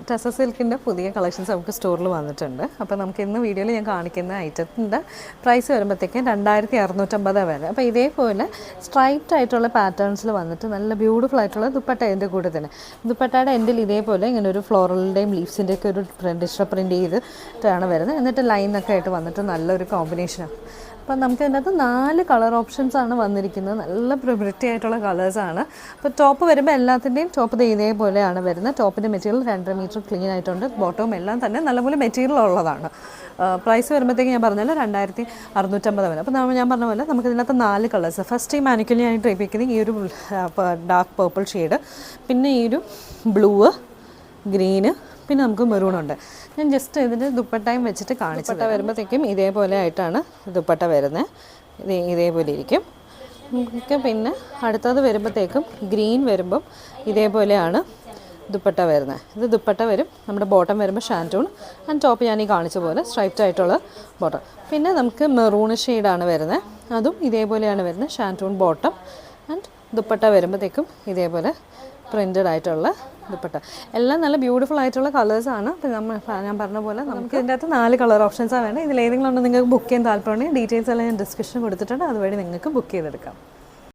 ടെസ സിൽക്കിൻ്റെ പുതിയ കളക്ഷൻസ് നമുക്ക് സ്റ്റോറിൽ വന്നിട്ടുണ്ട്. അപ്പോൾ നമുക്ക് ഇന്ന് വീഡിയോയിൽ ഞാൻ കാണിക്കുന്ന ഐറ്റത്തിൻ്റെ പ്രൈസ് വരുമ്പോഴത്തേക്കും 2650 വരെ. അപ്പോൾ ഇതേപോലെ സ്ട്രൈറ്റ് ആയിട്ടുള്ള പാറ്റേൺസിൽ വന്നിട്ട് നല്ല ബ്യൂട്ടിഫുൾ ആയിട്ടുള്ള ദുപ്പട്ട ഇതിൻ്റെ കൂടെ തന്നെ. ദുപ്പട്ടയുടെ എൻഡിൽ ഇതേപോലെ ഇങ്ങനെ ഒരു ഫ്ലോറലിൻ്റെയും ലീവ്സിൻ്റെയൊക്കെ ഒരു ഡിജിറ്റൽ പ്രിൻ്റ് ചെയ്തിട്ടാണ് വരുന്നത്. എന്നിട്ട് ലൈനൊക്കെ ആയിട്ട് വന്നിട്ട് നല്ലൊരു കോമ്പിനേഷനാണ്. അപ്പം നമുക്ക് ഇതിനകത്ത് 4 കളർ ഓപ്ഷൻസ് ആണ് വന്നിരിക്കുന്നത്. നല്ല പ്രിബ്രിറ്റി ആയിട്ടുള്ള കളേഴ്സാണ്. അപ്പോൾ ടോപ്പ് വരുമ്പോൾ എല്ലാത്തിൻ്റെയും ടോപ്പ് ഇതേപോലെയാണ് വരുന്നത്. ടോപ്പിൻ്റെ മെറ്റീരിയൽ 2.5 മീറ്റർ ക്ലീൻ ആയിട്ടുണ്ട്. ബോട്ടവും എല്ലാം തന്നെ നല്ലപോലെ മെറ്റീരിയൽ ഉള്ളതാണ്. പ്രൈസ് വരുമ്പോഴത്തേക്ക് ഞാൻ പറഞ്ഞാൽ 2650 വരെ. അപ്പോൾ ഞാൻ പറഞ്ഞ പോലെ നമുക്ക് ഇതിനകത്ത് 4 കളേഴ്സ്. ഫസ്റ്റ് ഈ മാനിക്കുലി ആയിട്ട് ഉപയോഗിക്കുന്നത് ഈ ഒരു ഡാർക്ക് പേർപ്പിൾ ഷെയ്ഡ്, പിന്നെ ഈ ഒരു ബ്ലൂ, ഗ്രീന്, പിന്നെ നമുക്ക് മെറൂണുണ്ട്. ഞാൻ ജസ്റ്റ് ഇതിൻ്റെ ദുപ്പട്ടയും വെച്ചിട്ട് കാണിച്ചിട്ട് വരുമ്പോഴത്തേക്കും ഇതേപോലെ ആയിട്ടാണ് ദുപ്പട്ട വരുന്നത്. ഇതേപോലെ ഇരിക്കും. പിന്നെ അടുത്തത് വരുമ്പോഴത്തേക്കും ഗ്രീൻ വരുമ്പം ഇതേപോലെയാണ് ദുപ്പട്ട വരുന്നത്. ഇത് ദുപ്പട്ട വരും. നമ്മുടെ ബോട്ടം വരുമ്പോൾ ഷാൻറ്റൂൺ ആൻഡ് ടോപ്പ് ഞാൻ ഈ കാണിച്ച പോലെ സ്ട്രൈപ്റ്റ് ആയിട്ടുള്ള ബോട്ടം. പിന്നെ നമുക്ക് മെറൂൺ ഷെയ്ഡാണ് വരുന്നത്. അതും ഇതേപോലെയാണ് വരുന്നത്. ഷാൻറ്റൂൺ ബോട്ടം ആൻഡ് ദുപ്പട്ട വരുമ്പോഴത്തേക്കും ഇതേപോലെ പ്രിൻറ്റഡ് ആയിട്ടുള്ള ദുപ്പട്ട. എല്ലാം നല്ല ബ്യൂട്ടിഫുൾ ആയിട്ടുള്ള കളേഴ്സാണ്. അപ്പോൾ ഞാൻ പറഞ്ഞ പോലെ നമുക്ക് ഇതിൻ്റെ അകത്ത് 4 കളർ ഓപ്ഷൻസാണ് വേണ്ടത്. ഇതിലേതെങ്കിലും ഉണ്ടെങ്കിൽ നിങ്ങൾക്ക് ബുക്ക് ചെയ്യാൻ താല്പര്യമുണ്ടെങ്കിൽ ഡീറ്റെയിൽസ് എല്ലാം ഞാൻ ഡിസ്ക്രിപ്ഷൻ കൊടുത്തിട്ടുണ്ട്. അതുവഴി നിങ്ങൾക്ക് ബുക്ക് ചെയ്തെടുക്കാം.